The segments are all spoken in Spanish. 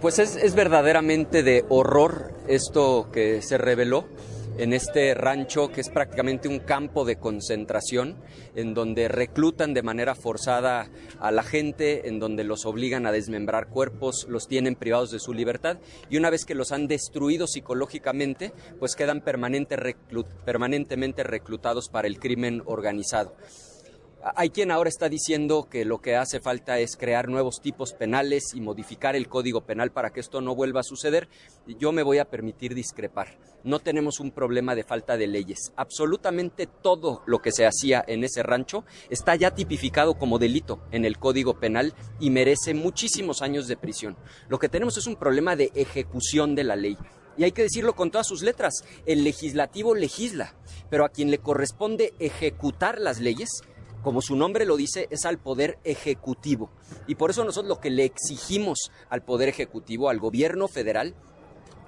Pues es verdaderamente de horror esto que se reveló en este rancho, que es prácticamente un campo de concentración, en donde reclutan de manera forzada a la gente, en donde los obligan a desmembrar cuerpos, los tienen privados de su libertad, y una vez que los han destruido psicológicamente, pues quedan permanentemente reclutados para el crimen organizado. Hay quien ahora está diciendo que lo que hace falta es crear nuevos tipos penales y modificar el Código Penal para que esto no vuelva a suceder. Yo me voy a permitir discrepar. No tenemos un problema de falta de leyes. Absolutamente todo lo que se hacía en ese rancho está ya tipificado como delito en el Código Penal y merece muchísimos años de prisión. Lo que tenemos es un problema de ejecución de la ley. Y hay que decirlo con todas sus letras. El legislativo legisla, pero a quien le corresponde ejecutar las leyes, como su nombre lo dice, es al Poder Ejecutivo. Y por eso nosotros lo que le exigimos al Poder Ejecutivo, al gobierno federal,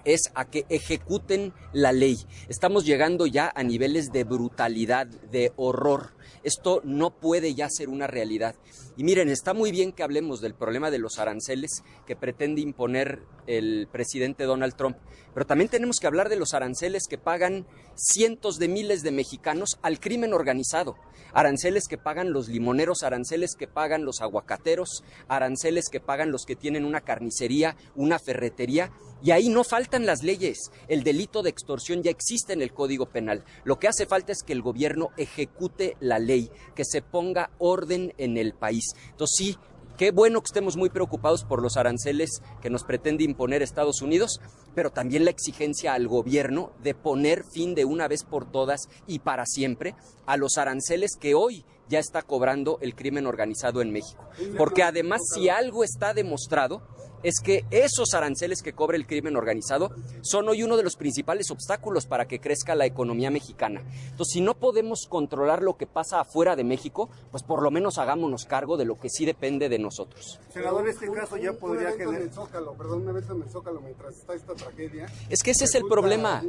es a que ejecuten la ley. Estamos llegando ya a niveles de brutalidad, de horror. Esto no puede ya ser una realidad. Y miren, está muy bien que hablemos del problema de los aranceles que pretende imponer el presidente Donald Trump, pero también tenemos que hablar de los aranceles que pagan cientos de miles de mexicanos al crimen organizado. Aranceles que pagan los limoneros, aranceles que pagan los aguacateros, aranceles que pagan los que tienen una carnicería, una ferretería, y ahí no faltan las leyes. El delito de extorsión ya existe en el Código Penal. Lo que hace falta es que el gobierno ejecute la ley, que se ponga orden en el país. Entonces sí, qué bueno que estemos muy preocupados por los aranceles que nos pretende imponer Estados Unidos, pero también la exigencia al gobierno de poner fin de una vez por todas y para siempre a los aranceles que hoy ya está cobrando el crimen organizado en México. Porque además, si algo está demostrado, es que esos aranceles que cobra el crimen organizado son hoy uno de los principales obstáculos para que crezca la economía mexicana. Entonces, si no podemos controlar lo que pasa afuera de México, pues por lo menos hagámonos cargo de lo que sí depende de nosotros. Senador, este caso ya podría generar... un evento en el Zócalo mientras está esta tragedia. Es que ese es el problema.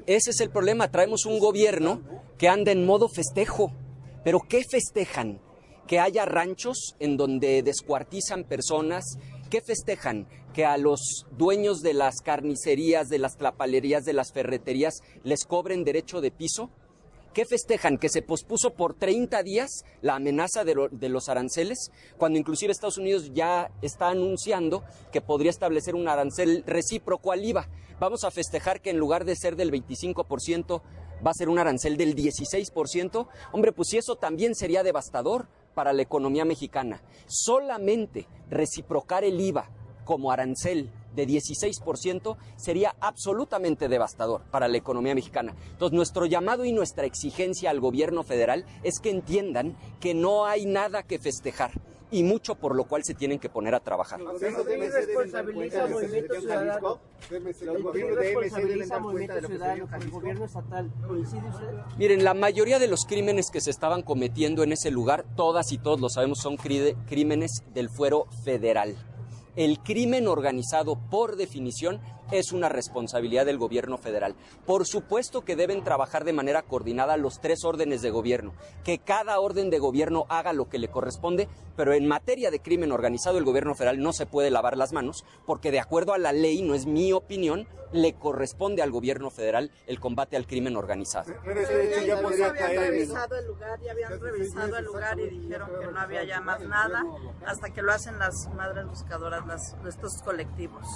Ese es el problema. Traemos un gobierno que anda en modo festejo. ¿Pero qué festejan? Que haya ranchos en donde descuartizan personas. ¿Qué festejan? Que a los dueños de las carnicerías, de las tlapalerías, de las ferreterías les cobren derecho de piso. ¿Qué festejan? Que se pospuso por 30 días la amenaza de los aranceles, cuando inclusive Estados Unidos ya está anunciando que podría establecer un arancel recíproco al IVA. Vamos a festejar que en lugar de ser del 25% va a ser un arancel del 16%. Hombre, pues si eso también sería devastador para la economía mexicana. Solamente reciprocar el IVA como arancel de 16% sería absolutamente devastador para la economía mexicana. Entonces, nuestro llamado y nuestra exigencia al gobierno federal es que entiendan que no hay nada que festejar y mucho por lo cual se tienen que poner a trabajar. ¿Responsabiliza al Movimiento Ciudadano? ¿Responsabiliza al Movimiento Ciudadano con el gobierno estatal? ¿Coincide usted? Miren, la mayoría de los crímenes que se estaban cometiendo en ese lugar, todas y todos lo sabemos, son crímenes del fuero federal. El crimen organizado, por definición, es una responsabilidad del gobierno federal. Por supuesto que deben trabajar de manera coordinada los 3 órdenes de gobierno, que cada orden de gobierno haga lo que le corresponde, pero en materia de crimen organizado el gobierno federal no se puede lavar las manos, porque de acuerdo a la ley, no es mi opinión, le corresponde al gobierno federal el combate al crimen organizado. Pero ya podría caer revisado el lugar, ya habían revisado el lugar y dijeron que no había ya más nada, hasta que lo hacen las madres buscadoras, estos colectivos.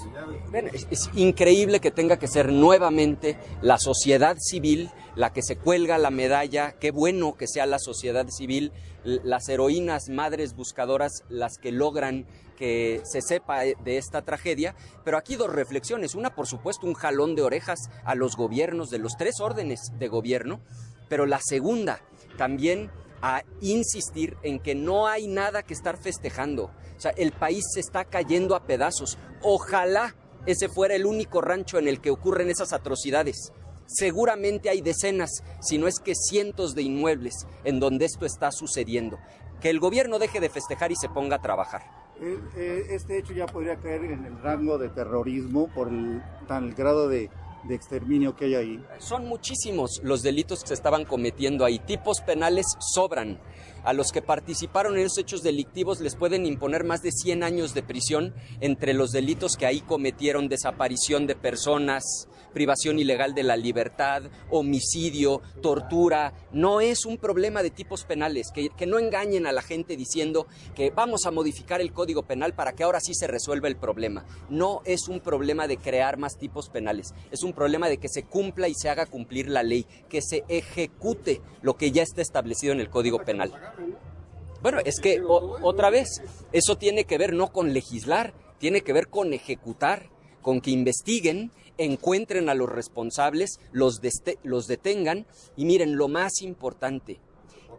Bueno, es increíble que tenga que ser nuevamente la sociedad civil la que se cuelga la medalla. Qué bueno que sea la sociedad civil, las heroínas madres buscadoras las que logran que se sepa de esta tragedia, pero aquí 2 reflexiones. Una, por supuesto, un jalón de orejas a los gobiernos de los 3 órdenes de gobierno, pero la segunda, también a insistir en que no hay nada que estar festejando. O sea, el país se está cayendo a pedazos. Ojalá ese fuera el único rancho en el que ocurren esas atrocidades. Seguramente hay decenas, si no es que cientos de inmuebles en donde esto está sucediendo. Que el gobierno deje de festejar y se ponga a trabajar. Este hecho ya podría caer en el rango de terrorismo por el grado de exterminio que hay ahí. Son muchísimos los delitos que se estaban cometiendo ahí. Tipos penales sobran. A los que participaron en esos hechos delictivos les pueden imponer más de 100 años de prisión entre los delitos que ahí cometieron: desaparición de personas, privación ilegal de la libertad, homicidio, tortura. No es un problema de tipos penales, que no engañen a la gente diciendo que vamos a modificar el Código Penal para que ahora sí se resuelva el problema. No es un problema de crear más tipos penales, es un problema de que se cumpla y se haga cumplir la ley, que se ejecute lo que ya está establecido en el Código Penal. Bueno, es que otra vez, eso tiene que ver no con legislar, tiene que ver con ejecutar, con que investiguen, encuentren a los responsables, los detengan y miren, lo más importante,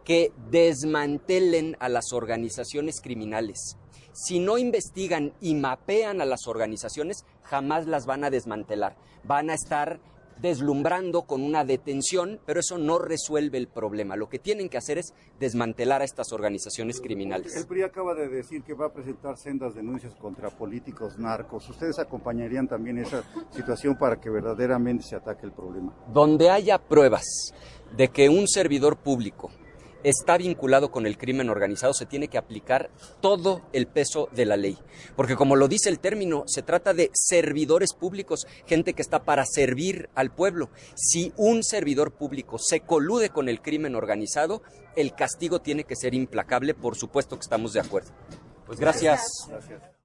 que desmantelen a las organizaciones criminales. Si no investigan y mapean a las organizaciones, jamás las van a desmantelar. Van a estar deslumbrando con una detención, pero eso no resuelve el problema. Lo que tienen que hacer es desmantelar a estas organizaciones criminales. El PRI acaba de decir que va a presentar sendas denuncias contra políticos narcos. ¿Ustedes acompañarían también esa situación para que verdaderamente se ataque el problema? Donde haya pruebas de que un servidor público está vinculado con el crimen organizado, se tiene que aplicar todo el peso de la ley. Porque como lo dice el término, se trata de servidores públicos, gente que está para servir al pueblo. Si un servidor público se colude con el crimen organizado, el castigo tiene que ser implacable. Por supuesto que estamos de acuerdo. Pues gracias.